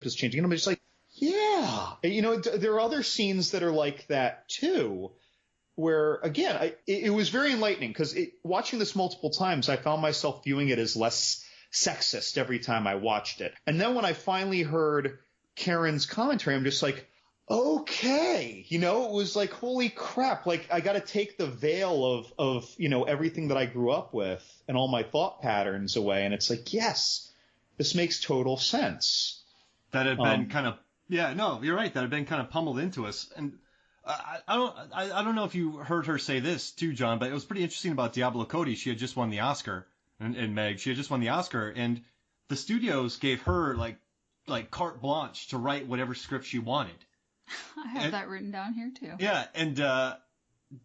is changing. And I'm just like, yeah. There are other scenes that are like that too, where, again, it was very enlightening because watching this multiple times, I found myself viewing it as less sexist every time I watched it. And then when I finally heard Karen's commentary, I'm just like, okay, it was like, holy crap. Like, I got to take the veil of everything that I grew up with and all my thought patterns away. And it's like, yes, this makes total sense. That had been kind of, yeah, no, you're right. That had been kind of pummeled into us. And I don't know if you heard her say this too, John, but it was pretty interesting about Diablo Cody. She had just won the Oscar, and Meg, she had just won the Oscar, and the studios gave her like carte blanche to write whatever script she wanted. I have that written down here too. Yeah, and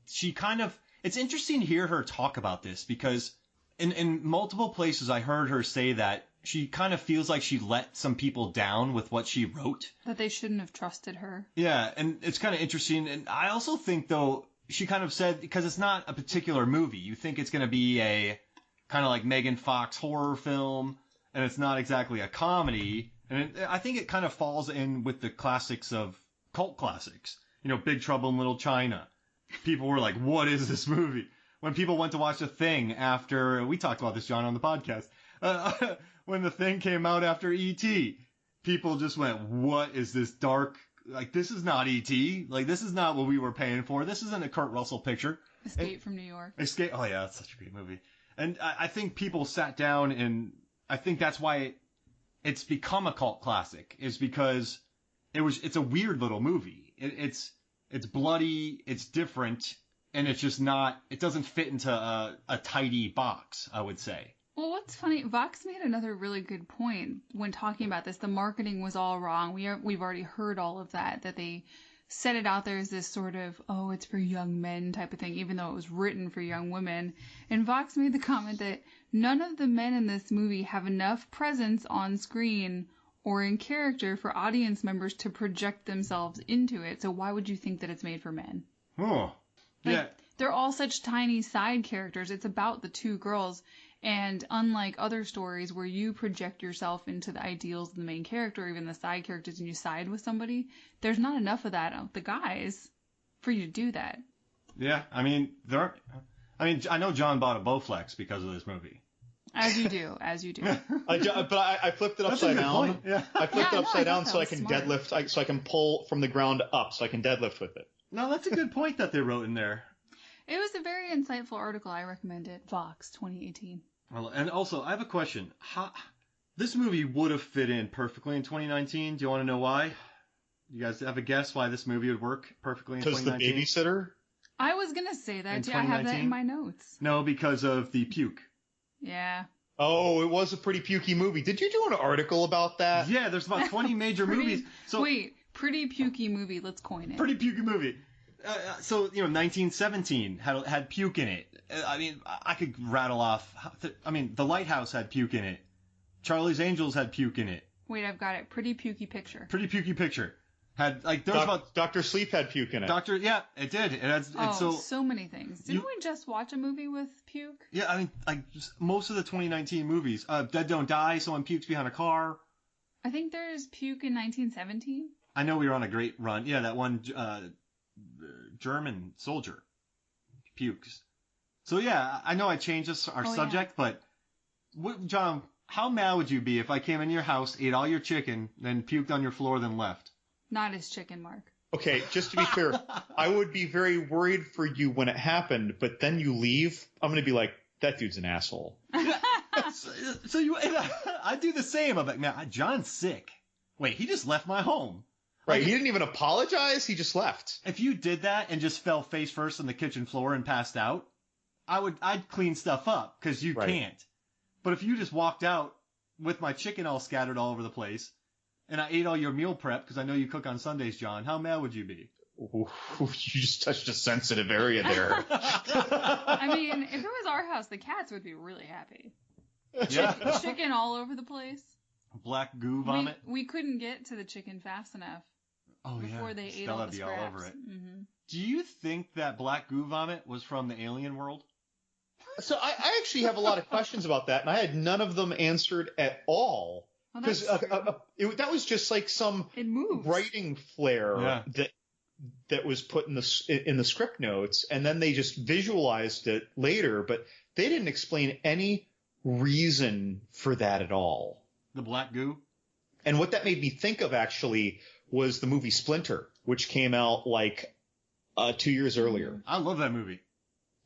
she kind of, it's interesting to hear her talk about this because in multiple places I heard her say that she kind of feels like she let some people down with what she wrote. That they shouldn't have trusted her. Yeah, and it's kind of interesting. And I also think, though, she kind of said, because it's not a particular movie, you think it's going to be a kind of like Megan Fox horror film, and it's not exactly a comedy. And I think it kind of falls in with the classics of cult classics. Big Trouble in Little China. People were like, what is this movie? When people went to watch The Thing after, we talked about this, John, on the podcast, when The Thing came out after E.T., people just went, what is this dark, like, this is not E.T., like, this is not what we were paying for, this isn't a Kurt Russell picture. Escape from New York. Oh yeah, that's such a great movie. And I think people sat down, and I think that's why it's become a cult classic, is because it's a weird little movie. It's bloody, it's different, and it's just not, it doesn't fit into a tidy box, I would say. Well, what's funny, Vox made another really good point when talking about this. The marketing was all wrong. We've already heard all of that they set it out there as this sort of, oh, it's for young men type of thing, even though it was written for young women. And Vox made the comment that none of the men in this movie have enough presence on screen or in character for audience members to project themselves into it. So why would you think that it's made for men? Oh, yeah. They're all such tiny side characters. It's about the two girls. And unlike other stories where you project yourself into the ideals of the main character or even the side characters and you side with somebody, there's not enough of that of the guys for you to do that. Yeah, I know John bought a Bowflex because of this movie. As you do. But I flipped it upside down. Yeah. I flipped it upside down so I can deadlift, so I can pull from the ground up, so I can deadlift with it. No, that's a good point that they wrote in there. It was a very insightful article. I recommend it. Vox 2018. Well, and also, I have a question. This movie would have fit in perfectly in 2019. Do you want to know why? You guys have a guess why this movie would work perfectly in 2019? Because The Babysitter? I was going to say that. Yeah, I have that in my notes. No, because of the puke. Yeah. Oh, it was a pretty pukey movie. Did you do an article about that? Yeah, there's about 20 major movies. Wait, pretty pukey movie. Let's coin it. Pretty pukey movie. 1917 had puke in it. I could rattle off. The Lighthouse had puke in it. Charlie's Angels had puke in it. Wait, I've got it. Pretty pukey picture. Pretty pukey picture. Had there was about Dr. Sleep had puke in it. Yeah, it did. It had so many things. Didn't we just watch a movie with puke? Yeah, most of the 2019 movies. Dead Don't Die. Someone pukes behind a car. I think there's puke in 1917. I know we were on a great run. Yeah, that one. German soldier pukes. So yeah, I know I changed our subject, but John, how mad would you be if I came in your house, ate all your chicken, then puked on your floor, then left? Not his chicken, Mark. Okay, just to be clear, I would be very worried for you when it happened, but then you leave, I'm going to be like, that dude's an asshole. I do the same. I'm like, man, John's sick. Wait, he just left my home. Right, he didn't even apologize, he just left. If you did that and just fell face first on the kitchen floor and passed out, I'd clean stuff up, because you can't. But if you just walked out with my chicken all scattered all over the place, and I ate all your meal prep, because I know you cook on Sundays, John, how mad would you be? Ooh, you just touched a sensitive area there. I mean, if it was our house, the cats would be really happy. Yeah. Chicken all over the place. Black goo vomit? We couldn't get to the chicken fast enough. Before they ate all the scraps. All over it. Mm-hmm. Do you think that black goo vomit was from the alien world? So I actually have a lot of questions about that, and I had none of them answered at all. Well, Because that's true. that was just like some It moves. writing flair Yeah. that was put in the script notes, and then they just visualized it later, but they didn't explain any reason for that at all. The black goo? And what that made me think of actually was the movie Splinter, which came out like 2 years earlier. I love that movie.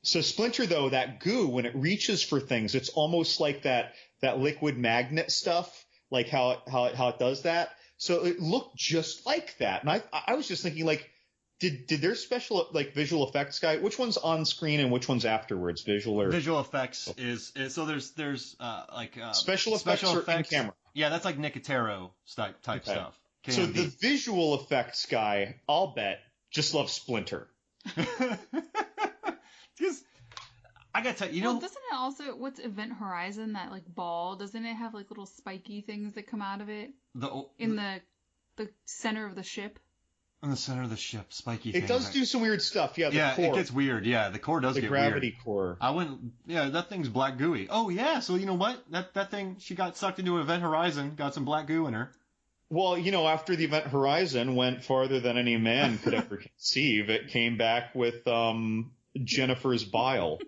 So Splinter, though, that goo, when it reaches for things, it's almost like that liquid magnet stuff, like how it does that. So it looked just like that. And I was just thinking, like, did their special, like, visual effects guy, which one's on screen and which one's afterwards? Visual effects is so there's special effects in camera. Yeah, that's like Nicotero type stuff. KMD. So the visual effects guy, I'll bet, just loves Splinter. Because I gotta tell you, Well, doesn't it also, what's Event Horizon, that like ball, doesn't it have like little spiky things that come out of it in the center of the ship? In the center of the ship, spiky. It does do some weird stuff. Yeah, the core. It gets weird. Yeah, the core does get weird. The gravity core. That thing's black gooey. Oh yeah, so you know what? That thing, she got sucked into Event Horizon, got some black goo in her. Well, after the Event Horizon went farther than any man could ever conceive, it came back with Jennifer's bile.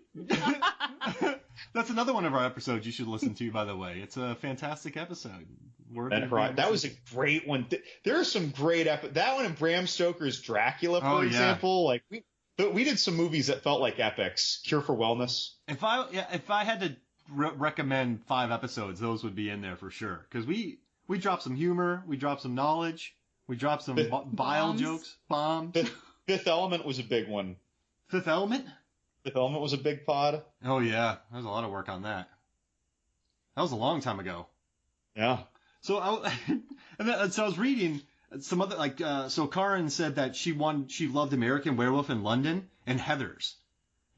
That's another one of our episodes you should listen to, by the way. It's a fantastic episode. That was a great one. There are some great that one and Bram Stoker's Dracula, for example. Like we did some movies that felt like epics. Cure for Wellness. If I had to recommend 5 episodes, those would be in there for sure. Because we dropped some humor, we dropped some knowledge, we dropped some bile jokes, bombs. Fifth Element was a big one. Fifth Element? Fifth Element was a big pod. Oh yeah, there was a lot of work on that. That was a long time ago. Yeah. So I was reading some other so Karen said that she loved American Werewolf in London and Heathers,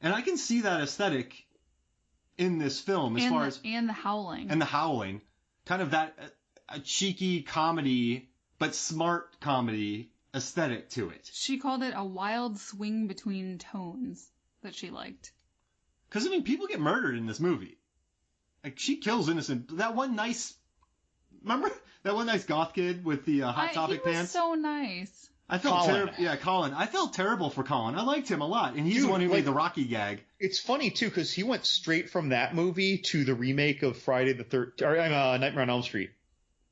and I can see that aesthetic in this film and the Howling, kind of that a cheeky comedy but smart comedy aesthetic to it. She called it a wild swing between tones that she liked. Because people get murdered in this movie. Like she kills innocent. Remember that one nice goth kid with the Hot Topic pants? He was so nice. I felt terrible. Yeah, Colin. I felt terrible for Colin. I liked him a lot, and he's the one who made the Rocky gag. It's funny too because he went straight from that movie to the remake of Friday the 13th, or Nightmare on Elm Street.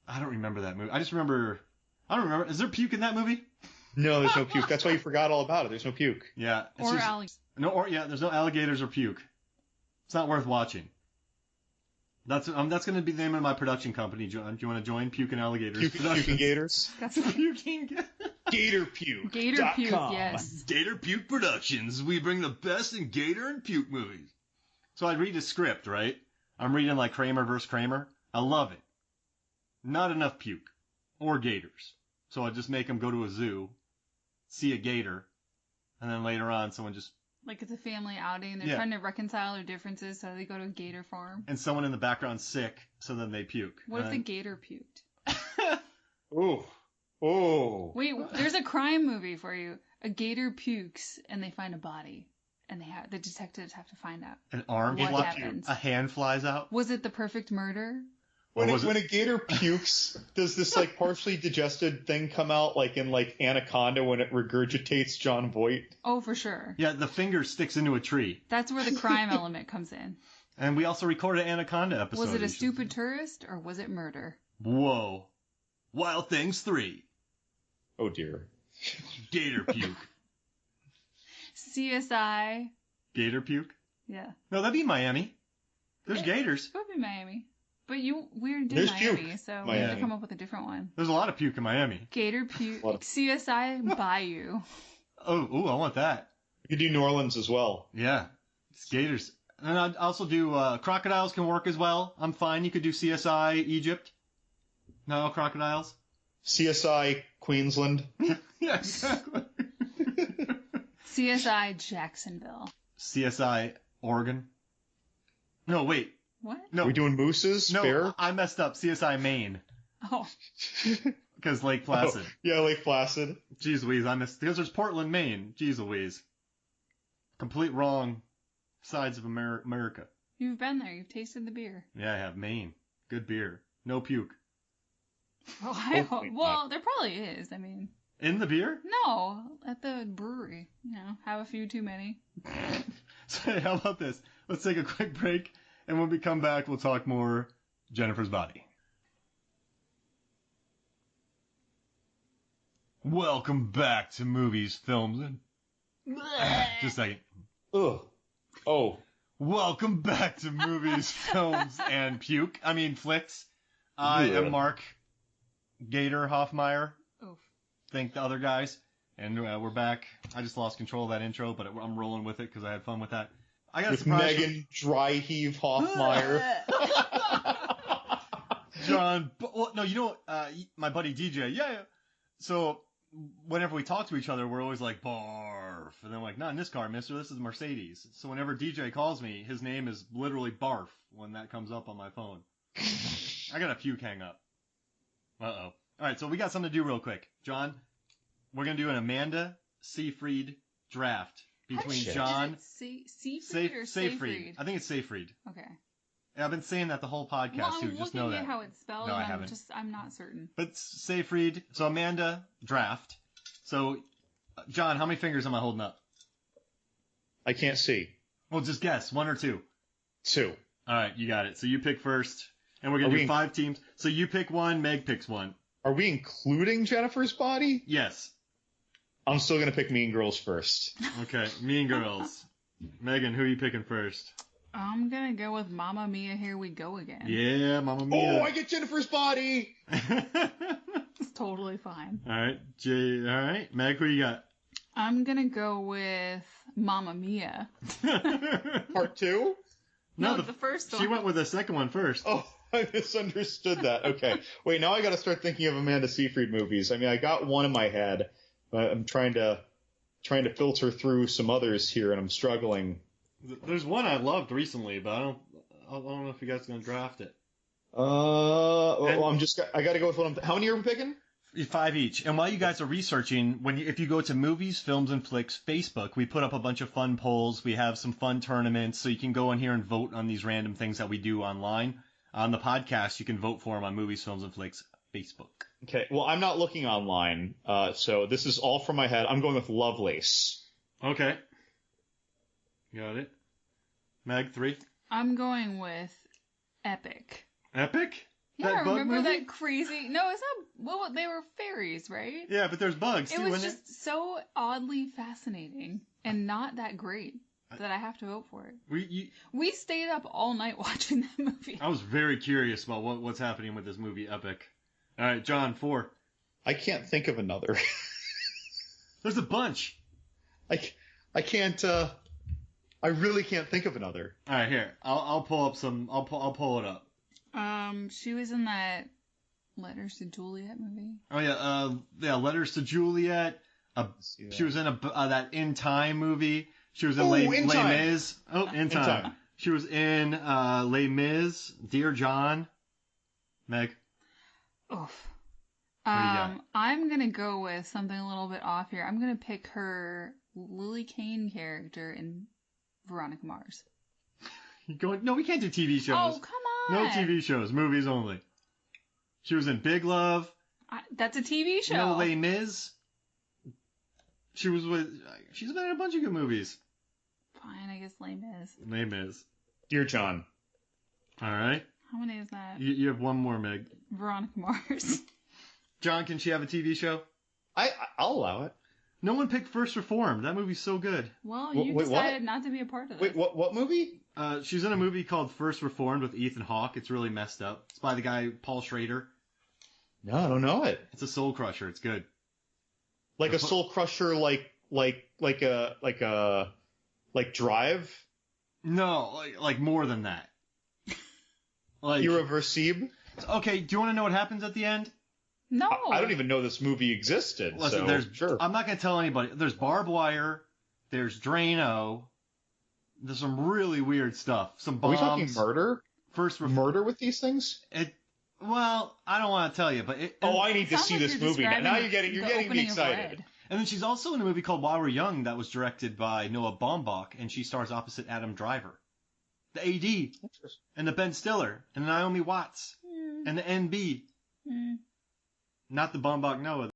I don't remember that movie. I don't remember. Is there puke in that movie? No, there's no puke. That's why you forgot all about it. There's no puke. Yeah. Alligators. There's no alligators or puke. It's not worth watching. That's going to be the name of my production company. Do you want to join? Puke and Alligators. Puking Gators. Gator Puke. Gator Puke. Yes. Gator Puke Productions. We bring the best in Gator and Puke movies. So I read a script, right? I'm reading like Kramer versus Kramer. I love it. Not enough puke or gators. So I just make them go to a zoo, see a gator, and then later on someone just... Like it's a family outing. They're trying to reconcile their differences, so they go to a gator farm. And someone in the background's sick, so then they puke. What if the gator puked? Ooh. Oh. Wait, there's a crime movie for you. A gator pukes, and they find a body. And the detectives have to find out. An arm happens. A hand flies out. Was it The Perfect Murder? When a gator pukes, does this like partially digested thing come out like in like Anaconda when it regurgitates John Voight? Oh, for sure. Yeah, the finger sticks into a tree. That's where the crime element comes in. And we also recorded an Anaconda episode. Was it a stupid tourist or was it murder? Whoa. Wild Things 3. Oh dear. Gator puke. CSI. Gator puke? Yeah. No, that'd be Miami. There's gators. It would be Miami. But we're in There's Miami, puke. so we have to come up with a different one. There's a lot of puke in Miami. Gator puke. CSI Bayou. Oh, I want that. You could do New Orleans as well. Yeah. It's gators. And I'd also do crocodiles can work as well. I'm fine. You could do CSI Egypt. No crocodiles. CSI Queensland. Yeah, exactly. CSI Jacksonville. CSI Oregon. No, wait. What? No. Are we doing mooses? No, Fair? I messed up. CSI Maine. Oh. Because Lake Placid. Oh, yeah, Lake Placid. Jeez Louise, I missed. Because there's Portland, Maine. Jeez Louise. Complete wrong sides of America. You've been there. You've tasted the beer. Yeah, I have. Maine. Good beer. No puke. Well, I hope. Hopefully Well, there probably is. I mean, In the beer? no, at the brewery. You know, have a few too many. So how about this? Let's take a quick break, and when we come back, we'll talk more Jennifer's Body. Welcome back to Movies, Films, and... Just a second. Ugh. Oh. Welcome back to Movies, Films, and Flicks. I am Mark Gator Hoffmeyer. Oof. Thank the other guys. And we're back. I just lost control of that intro, but I'm rolling with it because I had fun with that. I got a With surprise. Megan Dry Heave Hoffmeyer. John, well, no, you know, my buddy DJ, yeah. So whenever we talk to each other, we're always like, barf. And then like, not in this car, mister, this is a Mercedes. So whenever DJ calls me, his name is literally barf when that comes up on my phone. I got a puke hang up. Uh-oh. All right, so we got something to do real quick. John, we're going to do an Amanda Seyfried draft between John... Seyfried or Seyfried? I think it's Seyfried. Okay. Yeah, I've been saying that the whole podcast, well, too. Just know that. I'm looking at how it's spelled, No, I and haven't. I'm not certain. But Seyfried. So Amanda, draft. So, John, how many fingers am I holding up? I can't see. Well, just guess. 1 or 2? 2. All right, you got it. So you pick first. And we're going to do 5 teams. So you pick 1, Meg picks 1. Are we including Jennifer's Body? Yes. I'm still going to pick Mean Girls first. Okay, Mean Girls. Megan, who are you picking first? I'm going to go with Mamma Mia, Here We Go Again. Yeah, Mamma Mia. Oh, I get Jennifer's Body! It's totally fine. All right, Jay. All right, Meg, who you got? I'm going to go with Mamma Mia. Part 2? No, the first one. She went with the second one first. Oh, I misunderstood that. Okay. Wait, now I got to start thinking of Amanda Seyfried movies. I mean, I got one in my head, but I'm trying to filter through some others here, and I'm struggling. There's one I loved recently, but I don't know if you guys are gonna draft it. Well, I got to go with what I'm. How many are we picking? 5 each. And while you guys are researching, if you go to Movies, Films, and Flicks Facebook, we put up a bunch of fun polls. We have some fun tournaments, so you can go in here and vote on these random things that we do online. On the podcast, you can vote for them on Movies, Films, and Flicks Facebook. Okay. Well, I'm not looking online, so this is all from my head. I'm going with Lovelace. Okay. Got it. Meg, 3. I'm going with Epic. Epic? Yeah, that bug remember movie? that crazy... No, it's not... Well, they were fairies, right? Yeah, but there's bugs, too, It was isn't just so oddly fascinating and not that great that I have to vote for it. We stayed up all night watching that movie. I was very curious about what's happening with this movie, Epic. All right, John, 4. I can't think of another. There's a bunch. I can't. I really can't think of another. All right, here. I'll pull up some. I'll pull it up. She was in that Letters to Juliet movie. Oh yeah, Letters to Juliet. She was in that In Time movie. She was in Les Mis. Oh, In Time. She was in Les Mis. Dear John. Meg. Oof. What do you got? I'm gonna go with something a little bit off here. I'm gonna pick her Lily Kane character in Veronica Mars. No, we can't do TV shows. Oh, come on. No TV shows. Movies only. She was in Big Love. That's a TV show. No, Les Mis. She's been in a bunch of good movies. Fine, I guess Les Mis. Les Mis. Dear John. All right. How many is that? You have one more, Meg. Veronica Mars. John, can she have a TV show? I'll allow it. No one picked First Reformed. That movie's so good. Well, you decided not to be a part of it. Wait, what movie? She's in a movie called First Reformed with Ethan Hawke. It's really messed up. It's by the guy Paul Schrader. No, I don't know it. It's a soul crusher. It's good. Like a soul crusher, like Drive. No, like more than that. Like Irreversible. Okay, do you want to know what happens at the end? No. I don't even know this movie existed. Listen, sure. I'm not going to tell anybody. There's barbed wire. There's Drano. There's some really weird stuff. Some bombs. Are we talking murder? Murder with these things? Well, I don't want to tell you, but I need to see this movie now. Now you're getting me excited. And then she's also in a movie called While We're Young that was directed by Noah Baumbach, and she stars opposite Adam Driver, the AD, and the Ben Stiller, and Naomi Watts, and the NB. Not the Baumbach Noah.